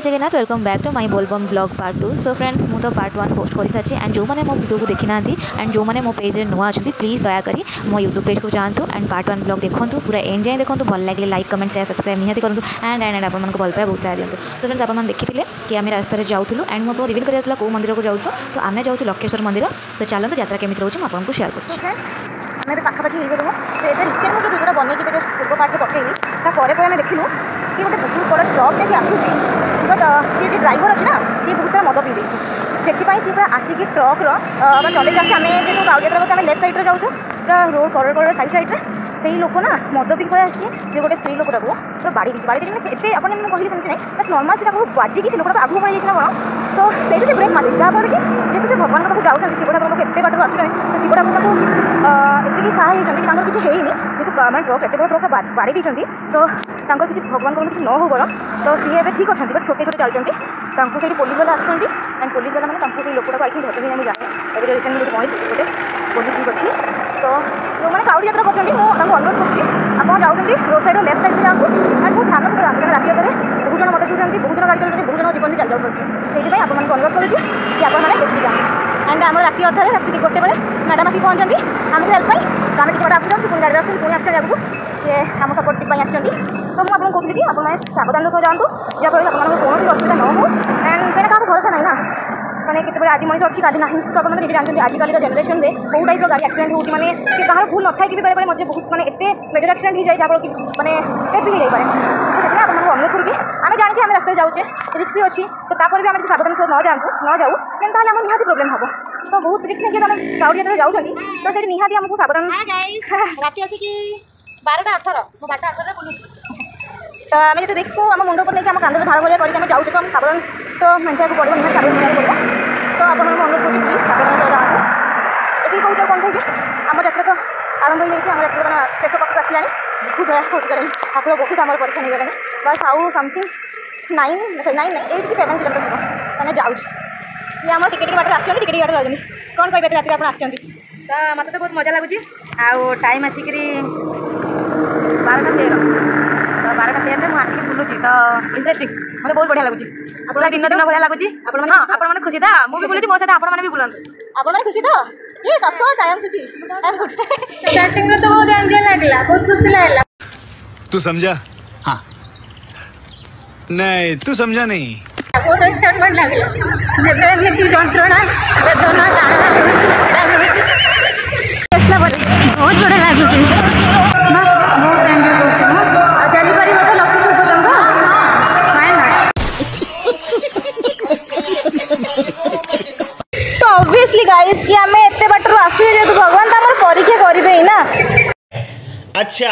जय Jagannath welcome back to my Bolbam blog part 2। So friends मु तो पार्ट 1 पोस्ट कर सारी एंड जो मैंने मो वीडियो को देखी ना एंड जो मैंने मो पेज नुआ अच्छी प्लीज दयाकोरी मो यूट्यूब पेज को जातु एंड पार्ट 1 ब्लॉग देखो पूरा एंड जाए देखो भल लगे लाइक कमेंट शेयर सब्सक्राइब निहाती करूँ एंड एंड आप भल पाए बहुत सारा दिखाँ। सो फ्रेंड्स आप देखी कि आम रास्तार जाऊँ एंड मो रिविल कर कौ मंदिर को जाऊँ तो आम जाऊँ लक्षेश्वर मंदिर। तो चलते यात्रा केमी रोचे आपको शेयर कर पाखापाखि हो गलु तो ये रिसेंट मुझे भिडियो बनई पूर्व पार्ट में पकईली तापर आम देखलु कि गोटे बहुत बड़ा ट्रक टे आसूसी बट ये ड्राइवर अच्छी ना सी बहुत सारा मद पी से पूरा आसिक ट्रक्र चले आम जो गाँव यात्रा आम लेफ्ट सैड्रे जाऊँ पूरा रोड कलर कलर साइड सैड्रे से लोक ना मद पी पड़े आसी गोटे स्त्री लोकटा को पूरा बाड़ी बाड़ी एत आप कहली सेमती नहीं बस नर्माल से बाजिकी से लोकटा आगू पड़ी जाइए कौन तो से ब्रेक मारे जहाँफल कि जेहतु से भगवान पाखु जाऊँ शिव ठाकुर लोग एत बाटर आसुच्च तो शिव ठाकुर एति साहा होती किसी है जेहतु मैंने ट्रक एत बड़ा ट्रक बाड़ी देती तो किसी भगवान को किसी न हो बर तो सी ए ठीक अच्छा बट छोटे छोटे चलती से पुलिस वाला आसुँच एंड पुलिस वाला मैंने लोकटा आई थिंक धरते मुझे जाने अभी रिसेंट मुझे पहुँची गोटे पुलिस जीप अच्छी तो जो मैंने काउड़ी यात्रा कर अनुरोध कर रोड साइड लेफ्ट साइड जाऊँ एंड बहुत ध्यान सहित जाती राति अदर बहुत जन मत पीछे बहुत जन गाड़ी चलते बहुत जन जीवन भी चल जाऊँ से आपको अनुरोध करुँच कि आपने देखिए जाए एंड आम राति अधारे राति गोटे बेले मैडम आसिक पहुँचती आमको हेल्प तो आम टिके आगे जाऊँ पुणी गाड़ी पुणी आसुँच आगू सी आम सपोर्ट आसुँच तो मुझे आपको कहती कि आपने सावधान सह जातु जहाँफल आप कौन असुविधा न हो एंड क्या क्या भरोसा नहीं ना मैंने केत आज मनीष अच्छी काली ना तो आप जानते आजिकल जेनेरेशन में बहुत टाइप गाड़ी एक्सीडेंट होती मैंने कि कहाँ भूल न थी बेले मजे बहुत मैंने एत मेजर एक्सीडेंट हो जाए जहाँ कि मैंने डेथ भी हो जाए तो से आपको अनुरोध करुँच आम जाने आम रास्ते जाऊे रिस्क भी अच्छी तो तापर भी आम सावधान न जाऊँ केमता आम निहाती प्रोब्लेम हम तो बहुत रिस्क नहीं आम गाड़ी यात्रा जाऊँगी तो से निहाती आमको सावधान राति आसिक 12:18 मो 12:18 बुलूँ तो आम जो देखू आम मुंड पर नहीं आम कांद भाड़ भाई करके जाऊँ तो आम सावधान तो मानता पड़ो निहाती सावधान मानता पड़ो तो आप अनुरोध करुँच प्लीज सावधान जातु ये कौन कौन कहे आम यात्रा तो आरंभ हो जाए आम यात्रा मैंने शेष पक्ष आसला बहुत दया कर ठाकुर बहुत आम परीक्षा नहीं गले बस आउ समथिंग 9 नहीं 8 कि 7 किलोमीटर हम मैंने जाऊँ ये आम टिके बाटर आस टिके बाटर जाऊँ कौन कहे रात आप आस तो मत तो बहुत मजा लगुच आउ टाइम आसिक 12:13 तो 12:13 मुझे आसिक बुलूँ तो इंटरेस्टिंग मतलब बहुत बढ़िया लगुच पूरा दिन दिन भाया लगुच आप खुशी था मुझे बुलूँ मो सहित आप बुलां आप खुशी तो ये सब आई एम खुशी आई एम गुड स्टार्टिंग में तो बहुत एंजॉय लगला बहुत खुशी लगला तू समझा हाँ नहीं तू समझा नहीं बहुत एक्साइटमेंट लगला जब मैं की जंत्रणा वेदना बहुत बड़ा लगुच बहुत एंजॉय करछी चली पारि मत लक्ष्य पर्यंत तो ऑब्वियसली गाइस कि आमे एते बाटर आसु जे भगवान त हमर परीक्षा करिवे ही ना अच्छा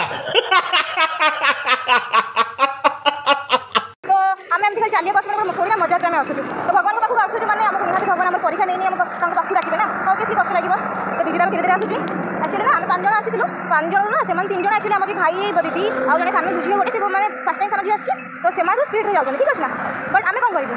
तो आमे एमती चलिए कष्ट थोड़ी ना मजाक में आसुଛୁ तो भगवान को पाखु आसुछु माने हमको निहाती भगवान हमर परीक्षा नहीं हमको पाखु राखिबे ना तो ऑब्वियसली कष्ट लागिबो तो दीदी धीरे धीरे आसुची एक्चुअली ना आम 5 जन आसीलु 5 जन ना से 3 जन एक्चुअली आम भाई दीदी आ जने सामने बुझी गोटे से मैंने फर्स्ट टाइम सामने आसी तो से स्पीड रे जाउछन ठीक अछि ना बट आमे कोन करिबु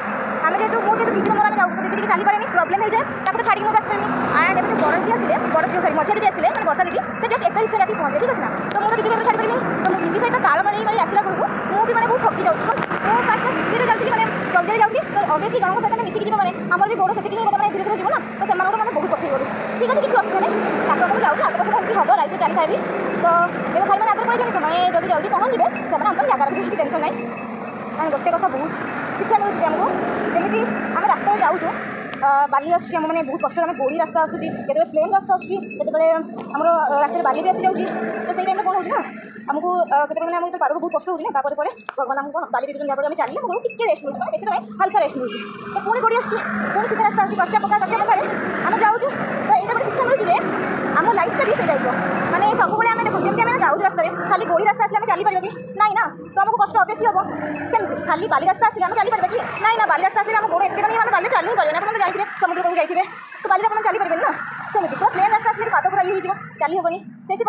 आमे जेतु मो जेतु वीडियो मोर आमे जाउ तो दीदी चली पारेनी प्रॉब्लम हो जाए ताको छाड़ी मो पास एंड एबे बड़ दीदी आसिले बड़ दीदी सॉरी मझा दीदी आसिले बर्षा दीदी से जस्ट एप्रिल से राती पहुंचे ठीक अछि ना तो मो दीदी को छाड़ी पारेनी तो मो दीदी सहित ताल मारी मारी आसिला पड़ू मो भी माने बहुत थकी जाउ तो मो फास्ट स्पीड रे जाउती माने जल्दी जाउती तो ऑब्वियसली गांव को सहित मिसिक जीव माने हमर भी गोड़ सेति माने धीरे धीरे जीव ना तो से मानकर माने बहुत पछई गलु ठीक अछि किछ असुविधा नहीं ताको को जाउ ताको को हम लाइफ चली थाबी तो एबे भाई माने आगे पड़े समय जल्दी जल्दी पहुंच जिवे से माने हम जगह रे किछ टेंशन नहीं मैंने गोटे कथा बहुत शिक्षा मिलूँ आमको जमी आम रास्ता जाऊँ बाली आसूँ आम मैंने बहुत कष्ट आम गोड़ी रास्ता आसूँ केते प्लेन रास्ता आसूँ केते आम रास्ते बाली भी आसी जाऊँगी तो सही टाइम कौन हो आमको केते मैंने आम पाद बहुत कष्ट होना तापर भगवान आमको बाली दे जहाँ आम चलिए आमको टिके रेस्ट मिलूँ बेसी नहीं हल्का रेस्ट मिलूँ तो पुणी गोड़ी आसूँ पुणी सीधा रास्ता आसूँ कच्चा पका आम जाऊँ तो यहाँ गोटे शिक्षा मिलूँ आम लाइफ भी से टाइप माने सब आम देखो जमी आम जाऊँ रास्ते खाली गोड़ी रास्ता आसे चली पार कि नाई ना तो आमको कष्ट अभ्यस हम केमती खाली बाली रास्ता आसे आम चली पार कि नाई ना बाली रास्ता आसे आम गोड़ एत नहीं आम बाली चल ही पारे आप जाइए समुद्र को जाइए तो बाली आप चली पारे ना सेमती तो प्लेन रास्ता आसे पाद पूरा ये हो चली हेनी से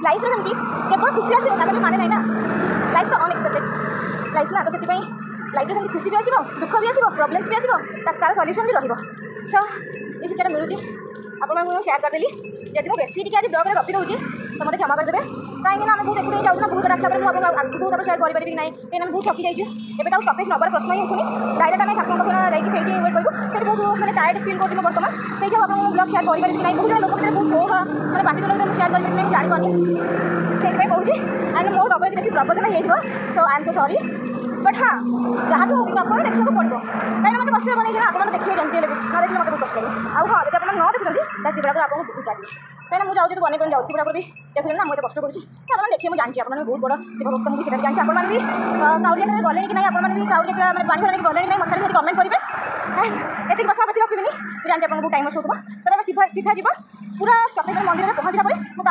लाइफ में सेमती केवल खुशी आसे माने ना लाइफ तो अनएक्सपेक्टेड लाइफ ना तो से लाइफ में खुशी भी आसो दुख भी आसो प्रोब्लेम्स भी आसो तार सल्यूशन भी रहा तो ये शिक्षा मिलूँ आपको शेयर करदेली यदि मैं बेसी टी आज ब्लॉग गपी दूसरी तो मतलब क्षमा करदेवे कहीं आम बहुत देखते जाऊँ बहुत रास्ता पर मुझे आगे बहुत सेयार करेंगे कि कहीं बहुत थकी जाइए एवं तो स्टपेज नवर प्रश्न ही उठुनी डायरेक्ट आम ठाकुर पाखा जाइए वेट करूँ से बहुत मैंने टायर्ड फिल करूँ बर्तमान से आप ब्लग सेयार करेंगे कि बहुत जन लोक भर बहुत हो मैंने पार्टी तुल सेयार करेंगे कि जापानी से कहूँ एंड मोर डबल बेस प्रवचन हो so I am so sorry but हाँ जहाँ भी हो आप देखा पड़ो कहीं मतलब कष्ट बनी ना आप देखिए जमी ना देखिए मतलब बहुत कष्ट लगे आउ हाँ जब आप न देखुं सेगुड़ा आपको बहुत चाहिए कहीं मुझे जाऊँ बने जाऊँ सेगुड़ा भी देखुन ना मुझे कष्ट करुँच आप देखिए मुझे जानती आपने बहुत बड़ा शिव भक्त मुझे सीटा जानते आपने भी काउरिया गले कि नहीं आपने काउरिया मैंने पानी भरने गले नहीं मत कमेंट करेंगे एत बस बेस रखी जानते आपको टाइम होगा तब सीधा जीव पूरा स्टपेज मंदिर में पहुँचला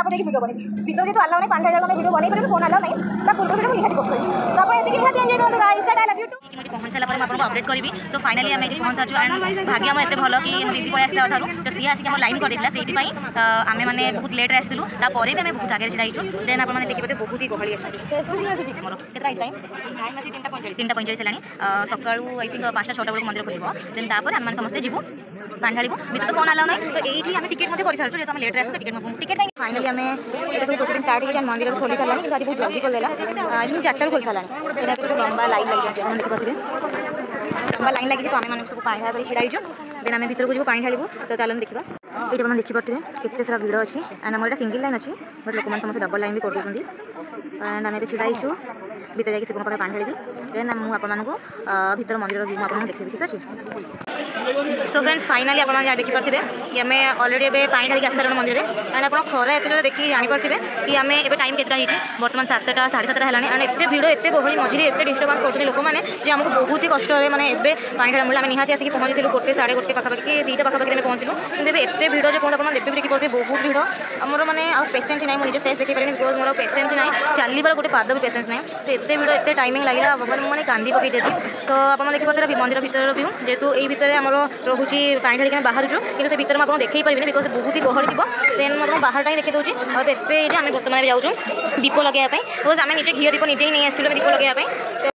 मुझे वीडियो बनी भर जो आलाउ नहीं पानी ढाला वीडियो बन पारे फोन आलाउ नहीं पूर्व वीडियो निहाती पोस्ट करी तो आप निहाती एंजॉय करूँ guys I love you too मुझे पहुँच सारा पर आपको अपडेट करी सो फाइनाली आम ये पहुँच सारी एंड भाग्य आम एत भल कि दीदी पड़े आसा ठार तो सी आसिक लाइन कर देती आम मैंने बहुत लेट्रे आसलु तापर भी आम बहुत आगे छाई देन आप देखिए बहुत ही गहली मोर के टाइम 3:45 है सका आई थिंक 5टा 6टा बेलू मंदिर खोल देन तापर आम समस्ते जीवु पानी ढालू भर तो फोन आलाउ ना तो ये आम टिकेट कर सारी जेहतु लेट्रे आस टिकेट फाइनाली आम प्रोसेसिंग स्टार्ट हो मंदिर खोली सारा कि बहुत जल्दी खोलदेला आई थिंक 4टार खोल सारा लंबा लाइन लगी देखिए लंबा लाइन लगी तो आम सब पानी ढाल छिड़ाइजु देन आम भर को जो पानी ढालू तो चलो देखा ये आप देखिपे केते सारा भिड़ अच्छी एंड आम सिंगल लाइन अच्छी बट लोक मैंने समस्त डबल लाइन भी कर एंड आम छिड़ाइजु भर जाकि शिव पानी ढाली देन मुझे भर मंदिर व्यू आपको देखिए ठीक अच्छे सो फ्रेंड्स फाइनाली आप देखिपे कि आम अलरेडी ए पानी ढाली आस मंदिर एंड आप खरा एत देखिए जानीपे कि आम ए टाइम केटा होती बर्तमान 7टा 7:30 है एंड एत भिड़ एत गहली मझे एत डिस्टर्बांस कर लोक मैंने आमको बहुत ही कष्ट मैंने एवं पानी ढाला मिले आम निहाती आसिक पहुँचलु 1 साढ़े 1 पाखापाखि 2टा पाखापाखि पहुँचलु कि एत भिड़ जो कहते आप देखिए पड़ते बहुत भिड़ आमर मैंने पेसेंस ना मुझे फेस देखी पारे बिकज मोर पेसेंस ना चलवर गोटे पाद भी पेसेंस ना तो एत भिड़ एत टाइमिंग लगे भगवान मैंने कांदी पकई तो आप देखिए मंदिर भर व्यू जेहेतु यही भितर आम रोचे पानी ढाली बाहर कि से भितर मुझे देखी पारे बिकज बहुत ही गहली थी देन मुझे बाहर ही देखी दूसरी और एत आम बर्तमान जाऊँ दीप लगे बिकज आम निजे घी दीप निजे ही नहीं आसलु दीप लगे